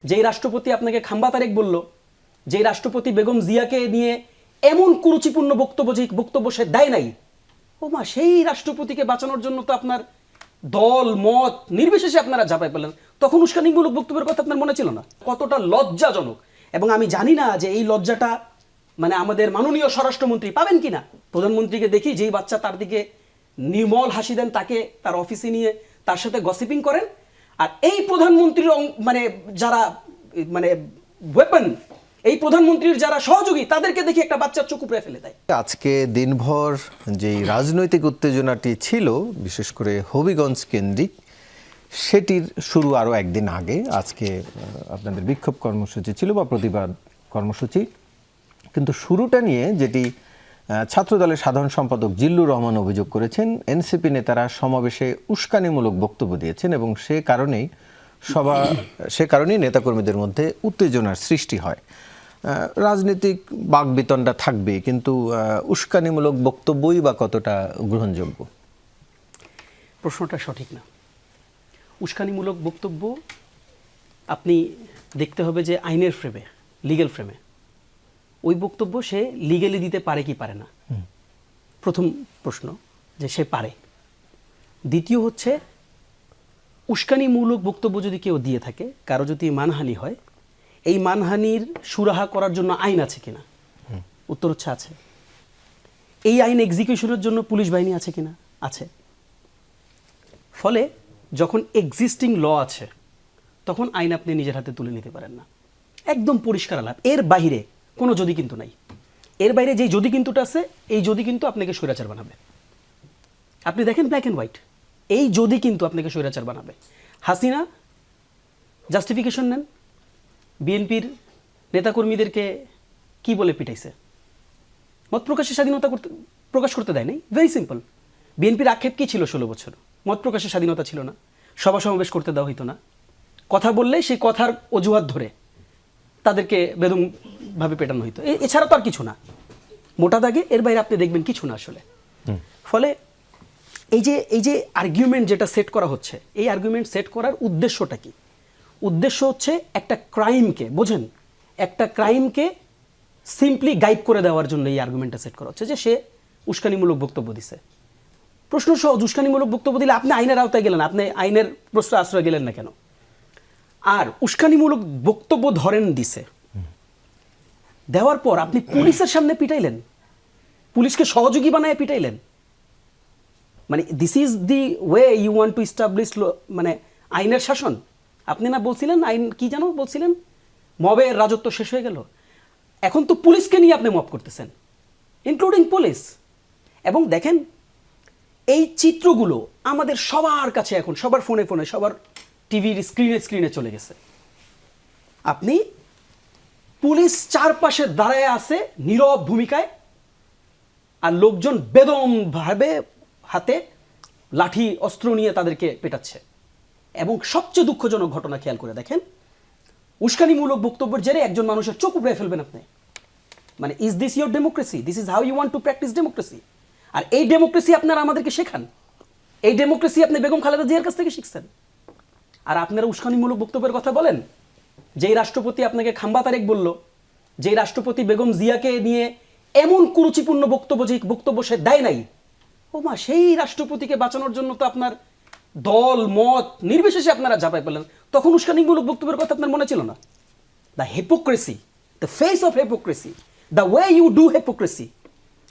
যেই রাষ্ট্রপতি আপনাকে খাম্বা তারেক বলল, যেই রাষ্ট্রপতি বেগম জিয়াকে নিয়ে এমন কুরুচিপূর্ণ বক্তব্য সে দেয় নাই, ও মা, সেই রাষ্ট্রপতিকে বাঁচানোর জন্য তো আপনার দল মত নির্বিশেষে আপনারা ঝাঁপাই পেলেন। তখন উস্কানিমূলক বক্তব্যের কথা আপনার মনে ছিল না? কতটা লজ্জাজনক। এবং আমি জানি না যে এই লজ্জাটা মানে আমাদের মাননীয় স্বরাষ্ট্রমন্ত্রী পাবেন কিনা। প্রধানমন্ত্রীকে দেখি যেই বাচ্চা তার দিকে নির্মল হাসি দেন, তাকে তার অফিসে নিয়ে তার সাথে গসিপিং করেন, আর এই প্রধানমন্ত্রীর মানে যারা মানে ওয়েপন, এই প্রধানমন্ত্রীর যারা সহযোগী, তাদেরকে দেখি একটা বাচ্চার চোখ উপড়ে ফেলে দেয়। আজকে দিনভর যেই রাজনৈতিক উত্তেজনাটি ছিল, বিশেষ করে হবিগঞ্জ কেন্দ্রিক, সেটির শুরু আরও একদিন আগে। আজকে আপনাদের বিক্ষোভ কর্মসূচি ছিল বা প্রতিবাদ কর্মসূচি, কিন্তু শুরুটা নিয়ে যেটি ছাত্রদলের সাধারণ সম্পাদক জিল্লুর রহমান অভিযোগ করেছেন, এনসিপি নেতারা সমাবেশে উস্কানিমূলক বক্তব্য দিয়েছেন এবং সে কারণেই নেতাকর্মীদের মধ্যে উত্তেজনার সৃষ্টি হয়। রাজনৈতিক বাকবিতণ্ডা থাকবে, কিন্তু উস্কানিমূলক বক্তব্যই বা কতটা গ্রহণযোগ্য? প্রশ্নটা সঠিক না। উস্কানিমূলক বক্তব্য আপনি দেখতে হবে যে আইনের ফ্রেমে, লিগ্যাল ফ্রেমে ওই বক্তব্য সে লিগ্যালি দিতে পারে কি পারে না, প্রথম প্রশ্ন যে সে পারে। দ্বিতীয় হচ্ছে, উস্কানিমূলক বক্তব্য যদি কেউ দিয়ে থাকে, কারো যদি মানহানি হয়, এই মানহানির সুরাহা করার জন্য আইন আছে কিনা? উত্তর হচ্ছে আছে। এই আইন এক্সিকিউশনের জন্য পুলিশ বাহিনী আছে কিনা? আছে। ফলে যখন এক্সিস্টিং ল আছে, তখন আইন আপনি নিজের হাতে তুলে নিতে পারেন না। একদম পরিষ্কার আলাপ। এর বাইরে কোনো যদি কিন্তু নাই। এর বাইরে যেই যদি কিন্তুটা আছে, এই যদি কিন্তু আপনাকে স্বৈরাচার বানাবে। আপনি দেখেন ব্ল্যাক অ্যান্ড হোয়াইট, এই যদি কিন্তু আপনাকে স্বৈরাচার বানাবে। হাসিনা জাস্টিফিকেশন নেন, বিএনপির নেতাকর্মীদেরকে কি বলে পিটাইছে? মত প্রকাশের স্বাধীনতা প্রকাশ করতে দেয় নাই। Very simple. বিএনপির আক্ষেপ কি ছিল? 16 বছর মত প্রকাশের স্বাধীনতা ছিল না, সভা সমাবেশ করতে দেওয়া হইতো না। কথা বললে সেই কথার অজুহাত ধরে তাদেরকে বেদমভাবে পেটানো হইতো। এছাড়া তো আর কিছু না, মোটা দাগে। এর বাইরে আপনি দেখবেন কিছু না আসলে। ফলে এই যে আর্গুমেন্ট যেটা সেট করা হচ্ছে, এই আর্গুমেন্ট সেট করার উদ্দেশ্যটা কি? উদ্দেশ্য হচ্ছে একটা ক্রাইমকে, বোঝেন, একটা ক্রাইমকে সিম্পলি গাইড করে দেওয়ার জন্য এই আর্গুমেন্টটা সেট করা হচ্ছে যে সে উস্কানিমূলক বক্তব্য দিছে। প্রশ্ন সহজ, উস্কানিমূলক বক্তব্য দিলে আপনি আইনের আওতায় গেলেন, আপনি আইনের প্রশ্রয় আশ্রয় গেলেন না কেন? আর উস্কানিমূলক বক্তব্য ধরেন দিছে, দেওয়ার পর আপনি পুলিশের সামনে পিটাইলেন, পুলিশকে সহযোগী বানায় পিটাইলেন। মানে this is the way you want to establish মানে আইনের শাসন? আপনি না বলছিলেন আইন কি যেন বলছিলেন, মবের রাজত্ব শেষ হয়ে গেল। এখন তো পুলিশকে নিয়ে আপনি মব করতেছেন, ইনক্লুডিং পুলিশ। এবং দেখেন, এই চিত্রগুলো আমাদের সবার কাছে এখন, সবার ফোনে ফোনে, সবার টিভির স্ক্রিনে চলে গেছে। আপনি পুলিশ চারপাশে দাঁড়ায় আছে নীরব ভূমিকায়, আর লোকজন বেদমভাবে হাতে লাঠি অস্ত্র নিয়ে তাদেরকে পেটাচ্ছে। এবং সবচেয়ে দুঃখজনক ঘটনা খেয়াল করে দেখেন, উস্কানিমূলক বক্তব্যের জেরে একজন মানুষের চোখ উপড়ে ফেলবেন আপনি। মানে is this your democracy? This is how you want to practise democracy? আর এই ডেমোক্রেসি আপনারা আমাদেরকে শেখান। এই ডেমোক্রেসি আপনি বেগম খালেদা জিয়ার কাছ থেকে শিখছেন। আর আপনারা উস্কানিমূলক বক্তব্যের কথা বলেন। যেই রাষ্ট্রপতি আপনাকে খাম্বা তারেক বলল, যেই রাষ্ট্রপতি বেগম জিয়াকে নিয়ে এমন কুরুচিপূর্ণ বক্তব্য সে দেয় নাই, ও মা, সেই রাষ্ট্রপতিকে বাঁচানোর জন্য তো আপনার দল মত নির্বিশেষে আপনারা ঝাঁপাই পেলেন। তখন উস্কানিমূলক বক্তব্যের কথা আপনার মনে ছিল না? The hypocrisy, the face of hypocrisy, the way you do hypocrisy.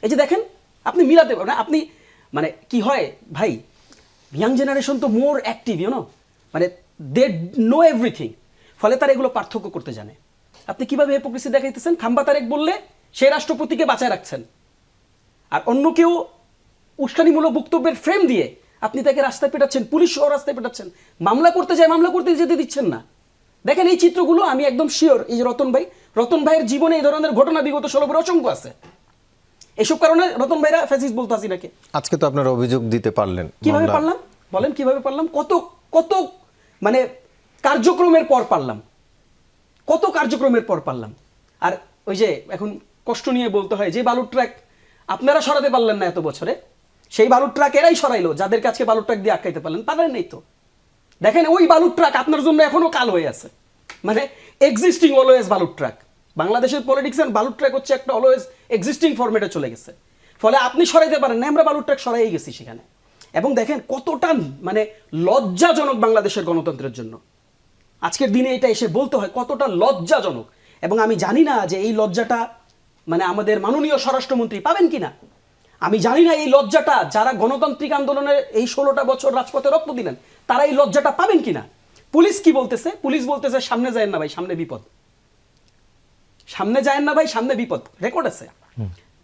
এই যে দেখেন, আপনি মিলাতে পারবেন। আপনি মানে কি হয় ভাই, ইয়াং জেনারেশন তো মোর অ্যাক্টিভ, ইউনো, মানে দে নো এভরিথিং। ফলে তারা এগুলো পার্থক্য করতে জানে। আপনি কিভাবে হিপোক্রেসি দেখাইতেছেন? খাম্বা তারেক বললে সেই রাষ্ট্রপতিকে বাঁচায় রাখছেন, আর অন্য কেউ উস্কানিমূলক বক্তব্যের ফ্রেম দিয়ে আপনি তাকে রাস্তায় পেটাচ্ছেন, পুলিশ সহ রাস্তায় পেটাচ্ছেন। মামলা করতে যায়, মামলা করতে যেতে দিচ্ছেন না। দেখেন এই চিত্রগুলো, আমি একদম শিওর এই যে রতন ভাইয়ের জীবনে এই ধরনের ঘটনা বিগত 16 বছর অসংখ্য আছে। এসব কারণে রতন ভাইরা ফ্যাসিস্ট বলতে আসি নাকি? আজকে তো আপনারা অভিযোগ দিতে পারলেন, কিভাবে পারলাম বলেন? কিভাবে পারলাম? কত মানে কার্যক্রমের পর পারলাম, কত কার্যক্রমের পর পারলাম। আর ওই যে এখন কষ্ট নিয়ে বলতে হয়, যে বালুর ট্রাক আপনারা সরাতে পারলেন না এত বছরে, সেই বালুর ট্রাক এরাই সরাইলো, যাদের কাছে বালুর ট্রাক দিয়ে আটকাইতে পারলেন, পারেন নাই তো। দেখেন ওই বালুর ট্রাক আপনার জন্য এখনো কাল হয়ে আছে। মানে এক্সিস্টিং অলওয়েজ বালুর ট্রাক। বাংলাদেশের পলিটিক্স এন্ড বালুর ট্রাক হচ্ছে একটা অলওয়েজ এক্সিস্টিং ফরম্যাটে চলে গেছে। ফলে আপনি সরাইতে পারেন না, আমরা বালুর ট্রাক সরাই গেছি সেখানে। এবং দেখেন কতটা মানে লজ্জাজনক বাংলাদেশের গণতন্ত্রের জন্য আজকের দিনে এটা এসে বলতে হয়, কতটা লজ্জাজনক। এবং আমি জানি না যে এই লজ্জাটা মানে আমাদের মাননীয় স্বরাষ্ট্রমন্ত্রী পাবেন কিনা। আমি জানি না এই লজ্জাটা যারা গণতান্ত্রিক আন্দোলনে এই 16টা বছর রাজপথে রক্ত দিলেন তারা এই লজ্জাটা পাবেন কিনা। পুলিশ কি বলতেছে? পুলিশ বলতেছে সামনে যায়েন না ভাই, সামনে বিপদ। সামনে যায়েন না ভাই, সামনে বিপদ, রেকর্ড আছে।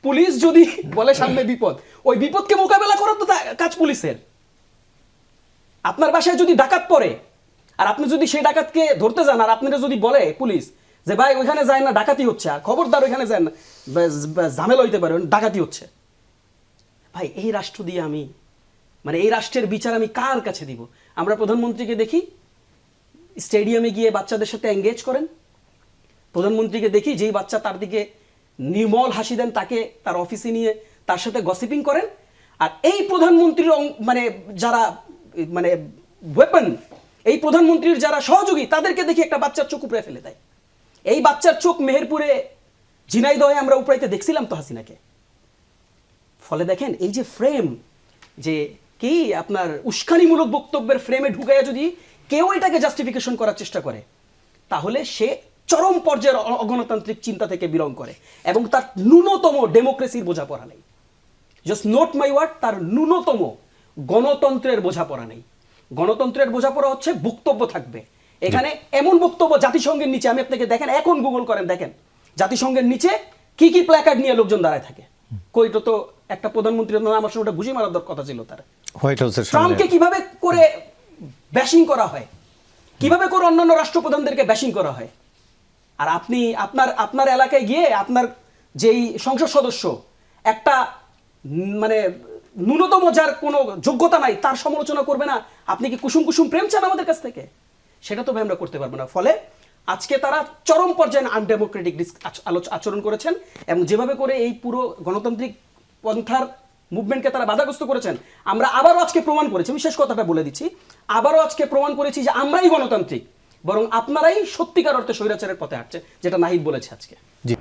পুলিশ যদি বলে সামনে বিপদ, ওই বিপদকে মোকাবেলা করার তো কাজ পুলিশের। আপনার বাসায় যদি ডাকাত পড়ে আর আপনি যদি সেই ডাকাতকে ধরতে যান আর আপনারা যদি বলে পুলিশ যে ভাই ওইখানে যায় না, ডাকাতি হচ্ছে, আর খবরদার ওইখানে যায় না, ঝামেলা হইতে পারে, ডাকাতি হচ্ছে, ভাই এই রাষ্ট্র দিয়ে আমি মানে এই রাষ্ট্রের বিচার আমি কার কাছে দিব? আমরা প্রধানমন্ত্রীকে দেখি স্টেডিয়ামে গিয়ে বাচ্চাদের সাথে এঙ্গেজ করেন, প্রধানমন্ত্রীকে দেখি যেই বাচ্চা তার দিকে নির্মল হাসি দেন তাকে তার অফিসে নিয়ে তার সাথে গসিপিং করেন। আর এই প্রধানমন্ত্রীর মানে যারা মানে ওয়েপন, এই প্রধানমন্ত্রীর যারা সহযোগী তাদেরকে দেখি একটা বাচ্চার চোখ উপড়ে ফেলে দেয়। এই বাচ্চার চোখ মেহেরপুরে ঝিনাইদহে আমরা উপড়াইতে দেখছিলাম তো হাসিনাকে। ফলে দেখেন এই যে ফ্রেম, যে কি আপনার উস্কানিমূলক বক্তব্যের ফ্রেমে ঢুকাইয়া যদি কেউ এটাকে জাস্টিফিকেশন করার চেষ্টা করে তাহলে সে চরম পর্যায়ের অগণতান্ত্রিক চিন্তা থেকে বিলং করে এবং তার ন্যূনতম ডেমোক্রেসির বোঝাপড়া নেই। জাস্ট নোট মাই ওয়ার্ড, তার ন্যূনতম গণতন্ত্রের বোঝাপড়া নেই। গণতন্ত্রের বোঝাপড়া হচ্ছে বক্তব্য থাকবে। এখানে এমন বক্তব্য জাতিসংঘের নিচে, আমি আপনাকে দেখেন এখন গুগল করেন, দেখেন জাতিসংঘের নিচে কি কি প্ল্যাকার্ড নিয়ে লোকজন দাঁড়ায় থাকে। কইটা তো একটা প্রধানমন্ত্রী আমার সঙ্গে ওটা বুঝে মারার কথা ছিল তার। হোয়াইট হাউসের সামনে ট্রাম্পকে কিভাবে করে ব্যাশিং করা হয়, কিভাবে করে অন্যান্য রাষ্ট্রপ্রধানদেরকে ব্যাশিং করা হয়। আর আপনি আপনার এলাকায় গিয়ে আপনার যেই সংসদ সদস্য একটা মানে ন্যূনতম যার কোনো যোগ্যতা নাই তার সমালোচনা করবে না, আপনি কি কুসুম কুসুম প্রেম চান আমাদের কাছ থেকে? সেটা তো ভাই আমরা করতে পারবো না। ফলে আজকে তারা চরম পর্যায়ে আনডেমোক্রেটিক আচরণ করেছেন এবং যেভাবে করে এই পুরো গণতান্ত্রিক পন্থার মুভমেন্টকে তারা বাধাগ্রস্ত করেছেন, আমরা আবারও আজকে প্রমাণ করেছি, আমি শেষ কথাটা বলে দিচ্ছি, আবারও আজকে প্রমাণ করেছি যে আমরাই গণতান্ত্রিক, বরং আপনারাই সত্যিকার অর্থে স্বৈরাচারের পথে হাঁটছে, যেটা নাহিদ বলেছে আজকে। জি।